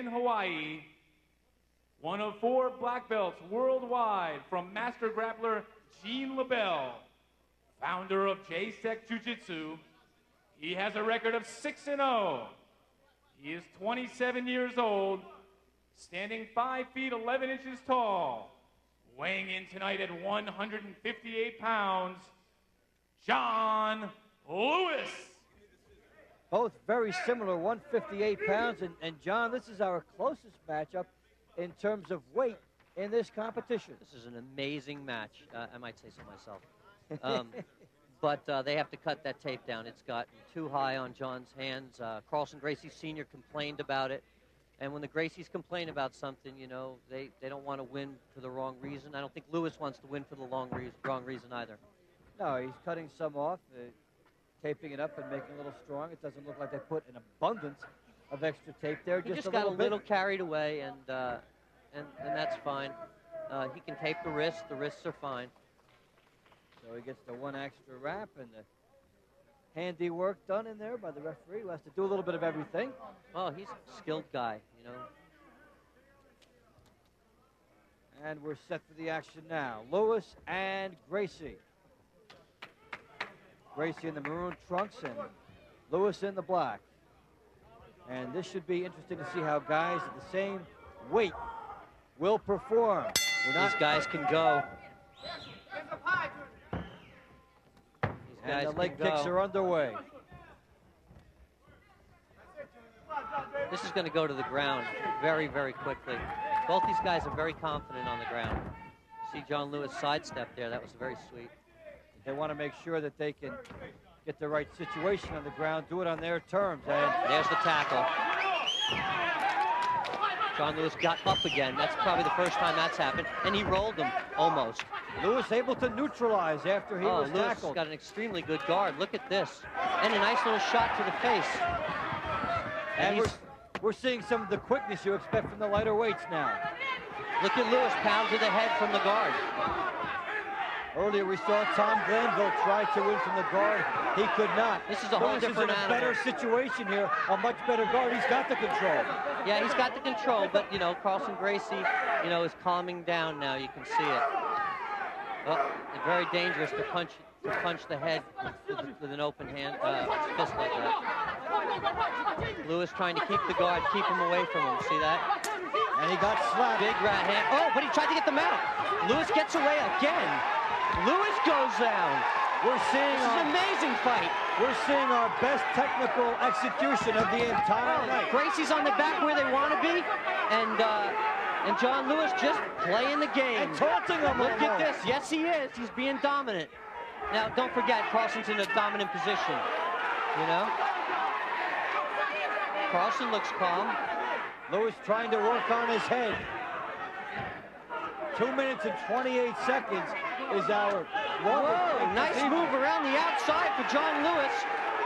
in Hawaii, one of 4 black belts worldwide from master grappler Gene LaBelle, founder of J-Sec Jiu-Jitsu. He has a record of 6-0. He is 27 years old, standing 5 feet 11 inches tall, weighing in tonight at 158 pounds, John Lewis. Both very similar, 158 pounds. And John, this is our closest matchup in terms of weight in this competition. This is an amazing match. I might say so myself. But they have to cut that tape down. It's gotten too high on John's hands. Carlson Gracie Jr. complained about it. And when the Gracies complain about something, you know, they don't want to win for the wrong reason. I don't think Lewis wants to win for the wrong reason either. No, he's cutting some off, taping it up and making it a little strong. It doesn't look like they put an abundance of extra tape there. He just got a little carried away, and that's fine. He can tape the wrists. The wrists are fine. So he gets the 1 extra wrap and the handy work done in there by the referee, who has to do a little bit of everything. Oh, he's a skilled guy, you know. And we're set for the action now. Lewis and Gracie. Gracie in the maroon trunks and Lewis in the black. And this should be interesting to see how guys at the same weight will perform. These guys can go. And the leg kicks are underway. This is going to go to the ground very, very quickly. Both these guys are very confident on the ground. See John Lewis sidestep there. That was very sweet. They want to make sure that they can get the right situation on the ground, do it on their terms. And there's the tackle. John Lewis got up again. That's probably the first time that's happened. And he rolled him, almost. Lewis able to neutralize after he was Lewis tackled. Got an extremely good guard. Look at this. And a nice little shot to the face. And we're seeing some of the quickness you expect from the lighter weights now. Look at Lewis pound to the head from the guard. Earlier we saw Tom Glanville try to win from the guard. He could not. This is a whole different animal. Better situation here, a much better guard. He's got the control. Yeah, he's got the control, but, you know, Carlson Gracie, you know, is calming down now. You can see it. Well, very dangerous to punch the head with an open hand, fist like that. Lewis trying to keep the guard, keep him away from him. See that? And he got slapped. Big right hand. Oh, but he tried to get the mount. Lewis gets away again. Lewis goes down. We're seeing this is an amazing fight. We're seeing our best technical execution of the entire night. Gracie's on the back where they want to be, and John Lewis just playing the game. And taunting him. Look at this. Yes, he is. He's being dominant. Now, don't forget, Carlson's in a dominant position. You know? Carlson looks calm. Lewis trying to work on his head. 2 minutes and 28 seconds is our Whoa, nice move around the outside for John Lewis.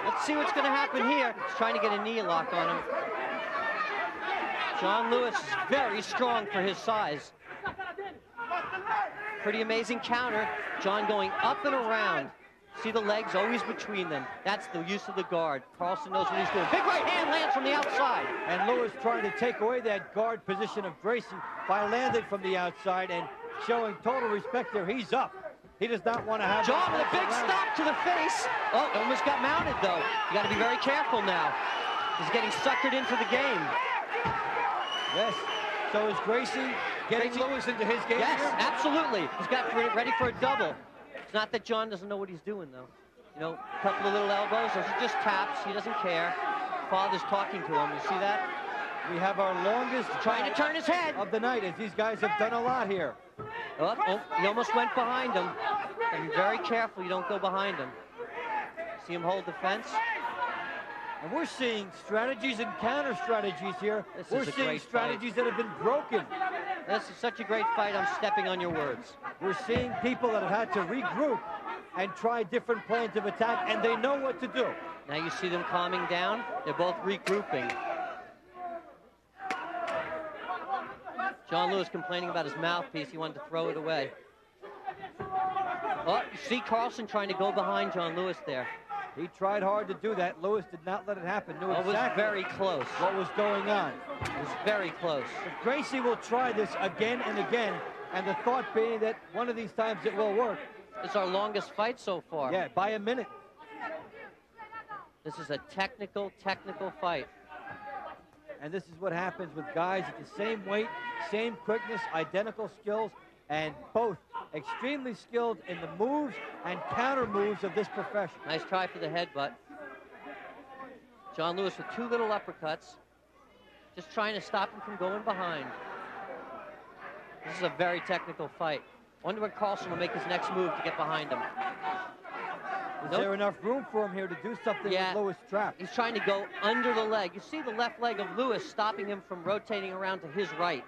Let's see what's going to happen here. He's trying to get a knee lock on him. John Lewis is very strong for his size. Pretty amazing counter. John going up and around. See the legs always between them. That's the use of the guard. Carlson knows what he's doing. Big right hand lands from the outside. And Lewis trying to take away that guard position of Gracie by landing from the outside and showing total respect there. He's up. He does not want to have... John with a big stop to the face. Oh, almost got mounted, though. You got to be very careful now. He's getting suckered into the game. Yes. So is Gracie getting Lewis into his game? Yes, here? Absolutely. He's got ready for a double. It's not that John doesn't know what he's doing, though. You know, a couple of little elbows. Those are just taps. He doesn't care. Father's talking to him. You see that? We have our longest trying to turn his head of the night, as these guys have done a lot here. Oh, he almost went behind him. And be very careful you don't go behind him. See him hold the fence? And we're seeing strategies and counter strategies here. We're seeing strategies that have been broken. This is such a great fight. I'm stepping on your words. We're seeing people that have had to regroup and try different plans of attack, and they know what to do. Now you see them calming down. They're both regrouping. John Lewis complaining about his mouthpiece. He wanted to throw it away. Oh, you see Carlson trying to go behind John Lewis there. He tried hard to do that. Lewis did not let it happen. Knew It was exactly very close. what was going on. It was very close. But Gracie will try this again and again, and the thought being that one of these times it will work. It's our longest fight so far. Yeah, by a minute. This is a technical fight. And this is what happens with guys at the same weight, same quickness, identical skills, and both extremely skilled in the moves and counter moves of this profession. Nice try for the headbutt. John Lewis with 2 little uppercuts, just trying to stop him from going behind. This is a very technical fight. Wonder when Carlson will make his next move to get behind him. Is there enough room for him here to do something with Lewis trapped? He's trying to go under the leg. You see the left leg of Lewis stopping him from rotating around to his right.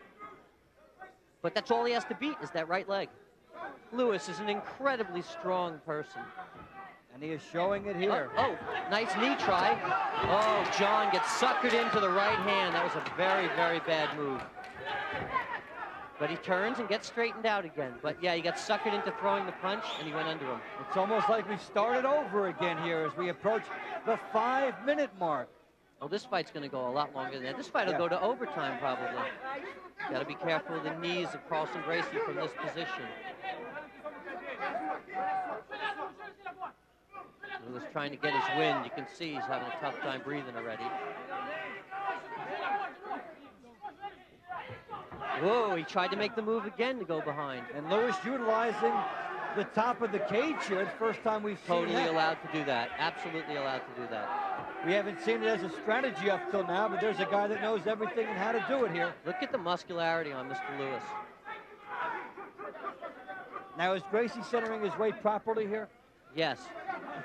But that's all he has to beat is that right leg. Lewis is an incredibly strong person. And he is showing it here. Oh, nice knee try. Oh, John gets suckered into the right hand. That was a very, very bad move. But he turns and gets straightened out again. But yeah, he got suckered into throwing the punch, and he went under him. It's almost like we started over again here as we approach the 5-minute mark. Oh, this fight's going to go a lot longer than that. This fight will go to overtime, probably. Got to be careful of the knees of Carlson Gracie from this position. Lewis trying to get his wind. You can see he's having a tough time breathing already. Whoa, he tried to make the move again to go behind. And Lewis utilizing the top of the cage here. It's the first time we've seen that. Totally allowed to do that. Absolutely allowed to do that. We haven't seen it as a strategy up till now, but there's a guy that knows everything and how to do it here. Look at the muscularity on Mr. Lewis. Now, is Gracie centering his weight properly here? Yes,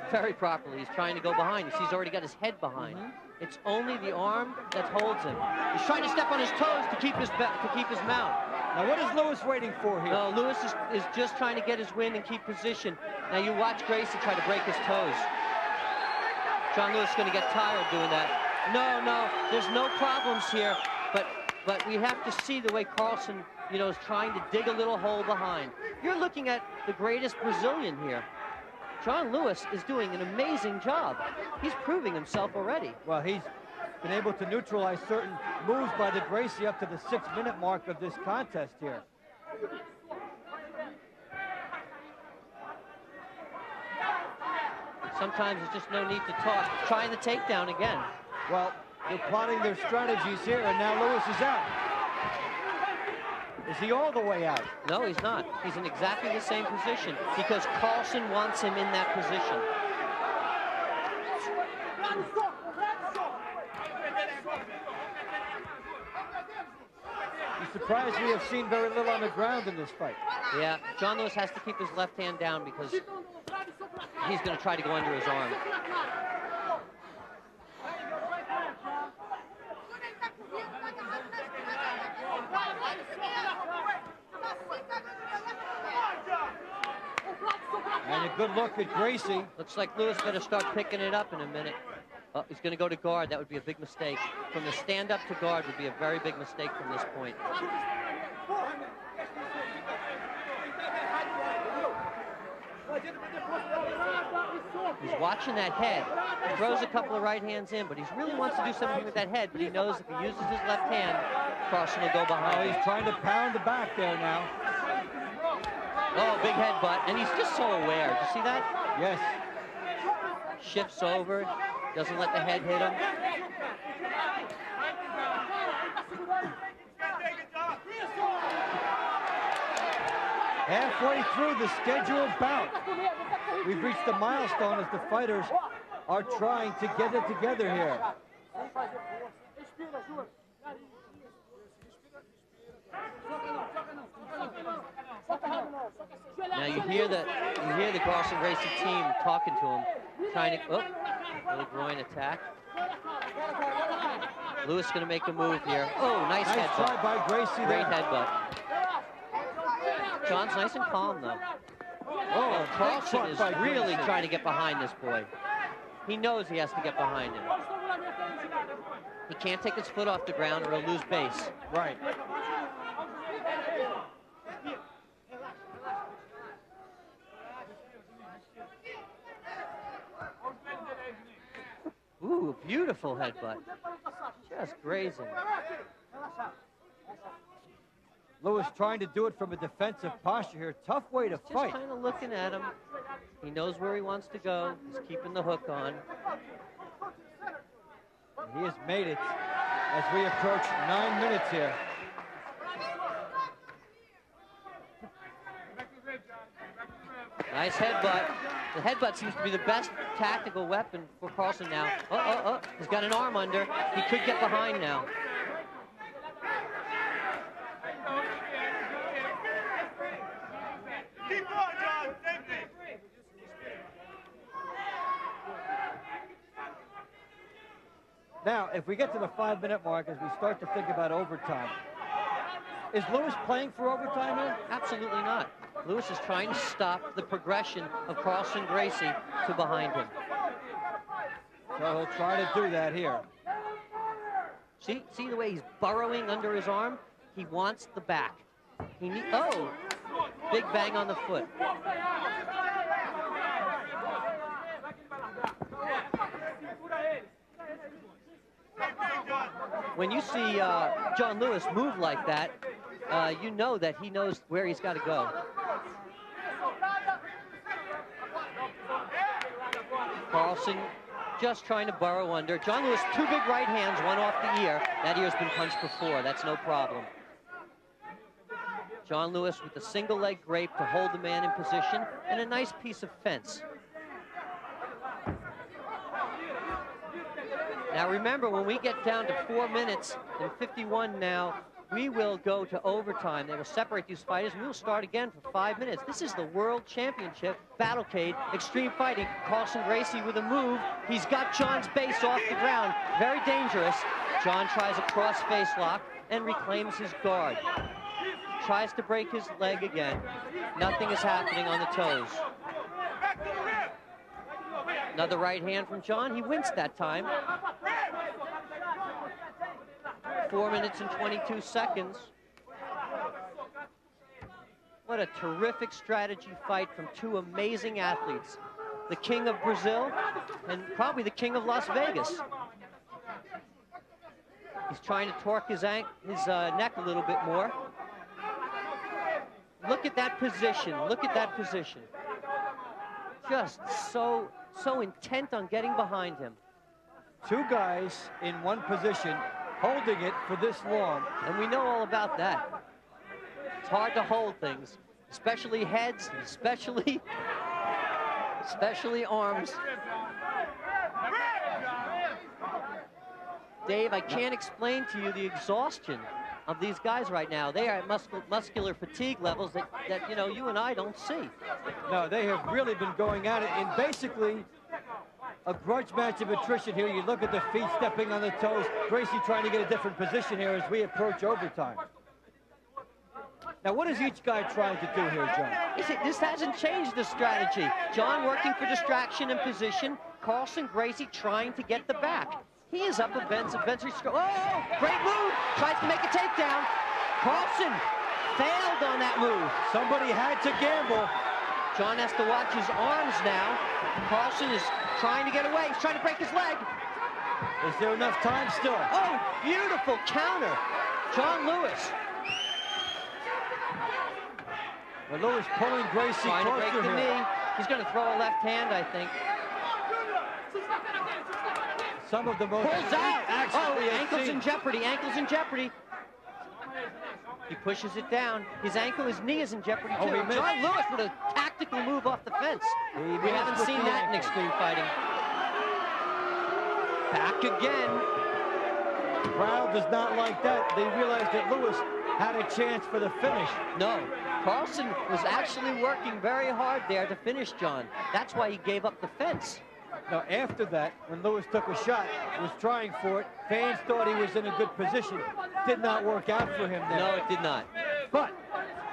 very properly. He's trying to go behind. You see, he's already got his head behind. It's only the arm that holds him. He's trying to step on his toes to keep his mount. Now, what is Lewis waiting for here? No, Lewis is just trying to get his wind and keep position. Now, you watch Gracie try to break his toes. John Lewis is going to get tired doing that. No, there's no problems here, but we have to see the way Carlson, is trying to dig a little hole behind. You're looking at the greatest Brazilian here. John Lewis is doing an amazing job. He's proving himself already. Well, he's been able to neutralize certain moves by the Gracie up to the 6-minute mark of this contest here. Sometimes there's just no need to talk. Trying the takedown again. Well, they're plotting their strategies here, and now Lewis is out. Is he all the way out? No, he's not. He's in exactly the same position because Carlson wants him in that position. I'm surprised we have seen very little on the ground in this fight. Yeah, John Lewis has to keep his left hand down because he's going to try to go under his arm. And a good look at Gracie. Looks like Lewis better start picking it up in a minute. Oh, he's going to go to guard. That would be a big mistake. From the stand-up to guard would be a very big mistake from this point. He's watching that head. He throws a couple of right hands in, but he really wants to do something with that head, but he knows if he uses his left hand, Carlson will go behind. Oh, he's trying to pound the back there now. Oh, big headbutt, and he's just so aware. Did you see that? Yes. Shifts over, doesn't let the head hit him. Halfway through the scheduled bout, we've reached the milestone as the fighters are trying to get it together here. Now you hear the Carlson Gracie team talking to him, trying to little groin attack. Lewis going to make a move here. Oh, nice headbutt. Try by Gracie. Great headbutt. John's nice and calm though. Oh, Carlson is really trying to get behind this boy. He knows he has to get behind him. He can't take his foot off the ground or he'll lose base. Right. Ooh, beautiful headbutt. Just grazing. Lewis trying to do it from a defensive posture here. Tough way to fight. Just kind of looking at him. He knows where he wants to go. He's keeping the hook on. And he has made it as we approach 9 minutes here. Nice headbutt. The headbutt seems to be the best tactical weapon for Carlson now. He's got an arm under. He could get behind now. Keep going, John. Same thing. Now, if we get to the 5-minute mark, as we start to think about overtime, is Lewis playing for overtime here? Absolutely not. Lewis is trying to stop the progression of Carlson Gracie to behind him. So he'll try to do that here. See the way he's burrowing under his arm? He wants the back. Oh, big bang on the foot. When you see John Lewis move like that, you know that he knows where he's got to go. Carlson just trying to burrow under. John Lewis, 2 big right hands, one off the ear. That ear's been punched before. That's no problem. John Lewis with a single leg grape to hold the man in position and a nice piece of fence. Now remember, when we get down to 4 minutes and 51 now, we will go to overtime. They will separate these fighters, and we will start again for 5 minutes. This is the World Championship Battlecade Extreme Fighting. Carlson Gracie with a move. He's got John's base off the ground. Very dangerous. John tries a cross face lock and reclaims his guard. Tries to break his leg again. Nothing is happening on the toes. Another right hand from John. He winced that time. 4 minutes and 22 seconds. What a terrific strategy fight from 2 amazing athletes. The king of Brazil and probably the king of Las Vegas. He's trying to torque his neck a little bit more. Look at that position. Look at that position. Just so intent on getting behind him. 2 guys in one position holding it for this long. And we know all about that. It's hard to hold things, especially heads, especially arms. Dave, I can't explain to you the exhaustion of these guys right now. They are at muscular fatigue levels that you know, you and I don't see. No, they have really been going at it in basically a grudge match of attrition here. You look at the feet stepping on the toes. Gracie trying to get a different position here as we approach overtime. Now, what is each guy trying to do here, John? This hasn't changed the strategy. John working for distraction and position. Carlson Gracie trying to get the back. He is up eventually. Oh, great move. Tries to make a takedown. Carlson failed on that move. Somebody had to gamble. John has to watch his arms now. Carlson is trying to get away. He's trying to break his leg. Is there enough time still? Oh, beautiful counter. John Lewis. Well, Lewis pulling Gracie trying to break the here. knee. He's going to throw a left hand, I think. Some of the most... Pulls out. Oh, ankle's in jeopardy. Ankle's in jeopardy. He pushes it down. His knee is in jeopardy too. John Lewis with a tactical move off the fence. We haven't seen that in extreme fighting. Back again. The crowd does not like that. They realized that Lewis had a chance for the finish. No, Carlson was actually working very hard there to finish John. That's why he gave up the fence. Now, after that, when Lewis took a shot, was trying for it, fans thought he was in a good position. Did not work out for him there. No, it did not. But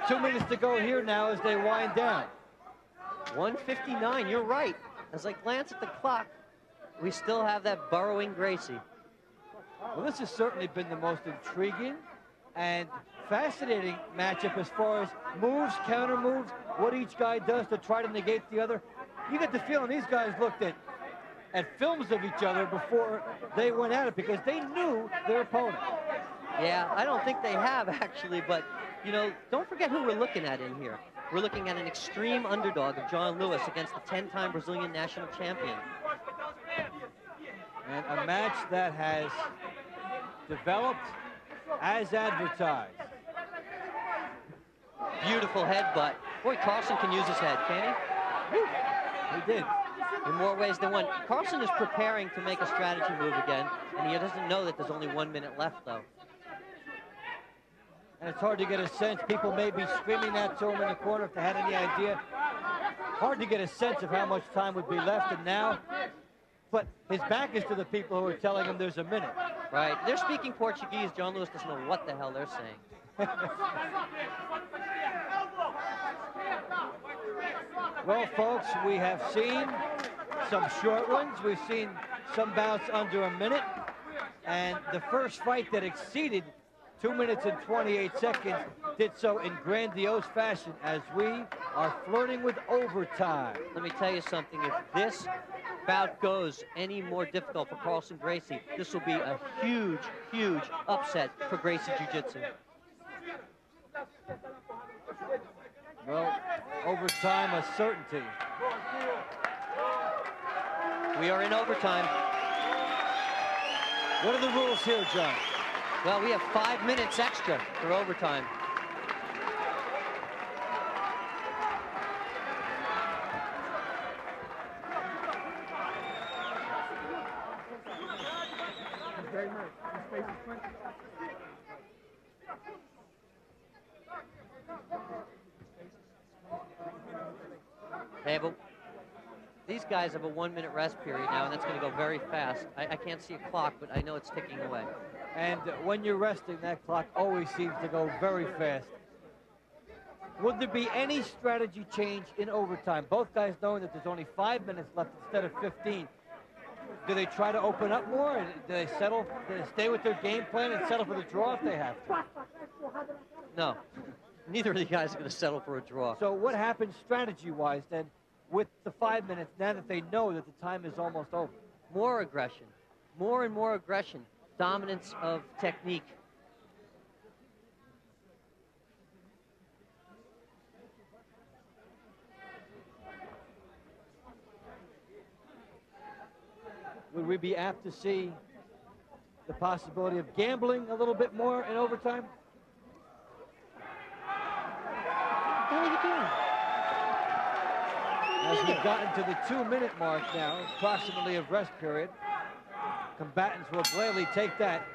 2 minutes to go here now as they wind down. 1:59, you're right. As I glance at the clock, we still have that burrowing Gracie. Well, this has certainly been the most intriguing and fascinating matchup as far as moves, counter moves, what each guy does to try to negate the other. You get the feeling these guys looked at at films of each other before they went at it because they knew their opponent. Yeah, I don't think they have, actually, but, you know, don't forget who we're looking at in here. We're looking at an extreme underdog of John Lewis against the 10-time Brazilian national champion. And a match that has developed as advertised. Beautiful headbutt. Boy, Carlson can use his head, can he? He did. In more ways than one. Carlson is preparing to make a strategy move again, and he doesn't know that there's only 1 minute left, though. And it's hard to get a sense. People may be screaming that to him in the corner if they had any idea. Hard to get a sense of how much time would be left, and now, but his back is to the people who are telling him there's a minute. Right. They're speaking Portuguese. John Lewis doesn't know what the hell they're saying. Well, folks, we have seen some short ones. We've seen some bouts under a minute. And the first fight that exceeded 2 minutes and 28 seconds did so in grandiose fashion as we are flirting with overtime. Let me tell you something. If this bout goes any more difficult for Carlson Gracie, this will be a huge, huge upset for Gracie Jiu-Jitsu. Well, overtime a certainty. We are in overtime. What are the rules here, John? Well, we have 5 minutes extra for overtime. These guys have a 1 minute rest period now, and that's going to go very fast. I can't see a clock, but I know it's ticking away. And when you're resting, that clock always seems to go very fast. Would there be any strategy change in overtime? Both guys knowing that there's only 5 minutes left instead of 15. Do they try to open up more? Or do they settle? Do they stay with their game plan and settle for the draw if they have to? No. Neither of the guys are going to settle for a draw. So what happens strategy-wise then with the 5 minutes now that they know that the time is almost over? More aggression. More and more aggression. Dominance of technique. Would we be apt to see the possibility of gambling a little bit more in overtime? What are you doing? As we've gotten to the 2 minute mark now, approximately of rest period, combatants will gladly take that,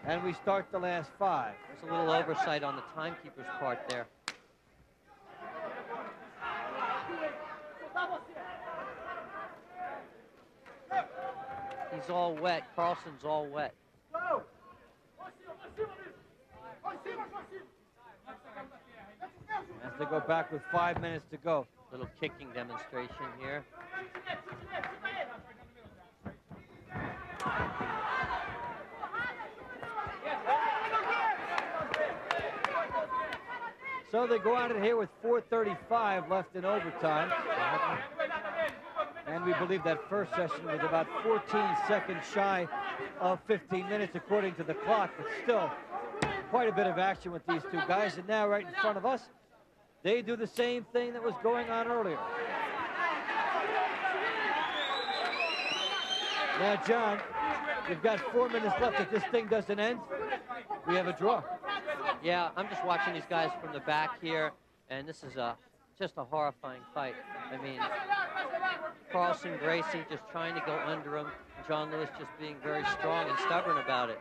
and we start the last 5. There's a little oversight on the timekeeper's part there. He's all wet. Carlson's all wet. As they go back with 5 minutes to go. Little kicking demonstration here. So they go out of here with 4:35 left in overtime. And we believe that first session was about 14 seconds shy of 15 minutes according to the clock, but still quite a bit of action with these two guys. And now right in front of us, they do the same thing that was going on earlier. Now, John, we've got 4 minutes left. If this thing doesn't end, we have a draw. Yeah, I'm just watching these guys from the back here, and this is just a horrifying fight. I mean, Carlson Gracie just trying to go under him. John Lewis just being very strong and stubborn about it.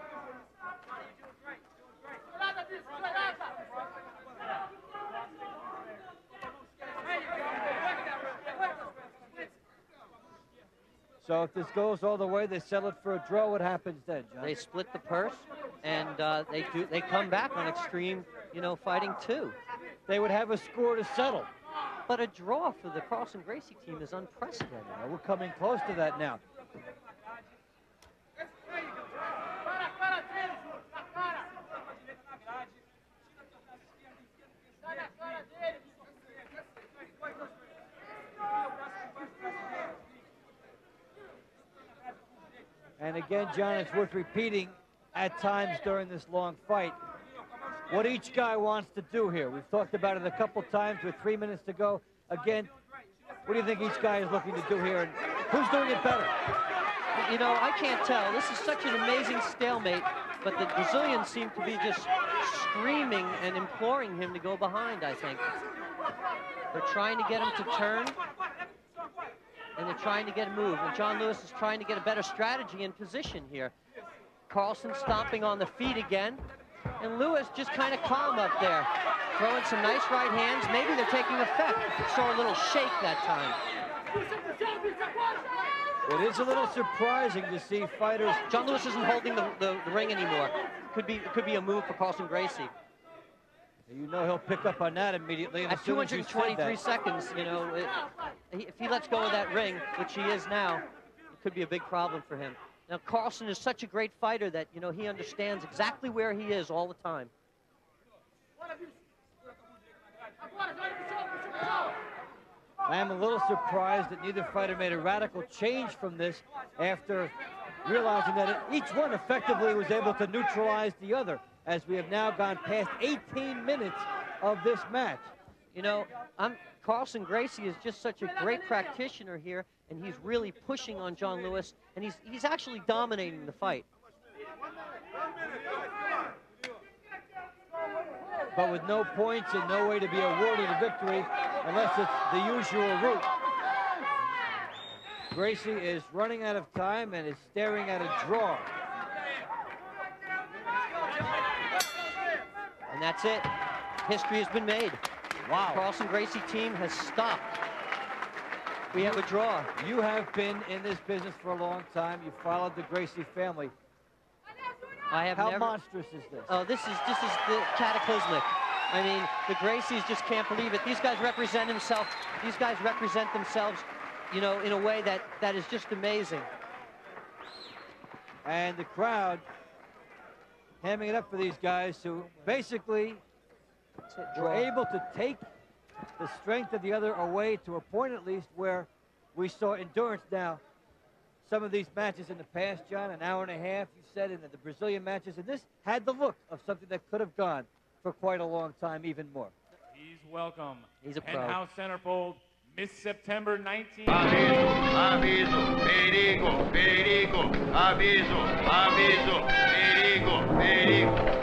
So if this goes all the way, they settle it for a draw. What happens then, John? They split the purse, and they come back on extreme, fighting too. They would have a score to settle. But a draw for the Carlson Gracie team is unprecedented. Yeah, we're coming close to that now. And again, John, it's worth repeating at times during this long fight what each guy wants to do here. We've talked about it a couple times with 3 minutes to go. Again, what do you think each guy is looking to do here, and who's doing it better? You know, I can't tell. This is such an amazing stalemate, but the Brazilians seem to be just screaming and imploring him to go behind, I think. They're trying to get him to turn, and they're trying to get a move. And John Lewis is trying to get a better strategy and position here. Carlson stomping on the feet again, and Lewis just kind of calm up there, throwing some nice right hands. Maybe they're taking effect. Saw a little shake that time. It is a little surprising to see fighters. John Lewis isn't holding the ring anymore. It could be a move for Carlson Gracie. You know he'll pick up on that immediately. At 223 seconds, you know, if he lets go of that ring, which he is now, it could be a big problem for him. Now, Carlson is such a great fighter that, you know, he understands exactly where he is all the time. I am a little surprised that neither fighter made a radical change from this after realizing that each one effectively was able to neutralize the other, as we have now gone past 18 minutes of this match. You know, Carlson Gracie is just such a great practitioner here, and he's really pushing on John Lewis, and he's actually dominating the fight. But with no points and no way to be awarded a victory unless it's the usual route. Gracie is running out of time and is staring at a draw. And that's it. History has been made. Wow. Carlson Gracie team has stopped. We have a draw. You have been in this business for a long time. You followed the Gracie family. I have How never... monstrous is this? Oh, this is the cataclysmic. I mean, the Gracies just can't believe it. These guys represent themselves. These guys represent themselves, you know, in a way that is just amazing. And the crowd hamming it up for these guys who basically were able to take the strength of the other away to a point at least where we saw endurance. Now, some of these matches in the past, John, an hour and a half, you said, in the Brazilian matches, and this had the look of something that could have gone for quite a long time, even more. He's welcome. He's a pro. Penthouse Centerfold, Miss September 19. Aviso, perigo, perigo, aviso, aviso, perigo, perigo.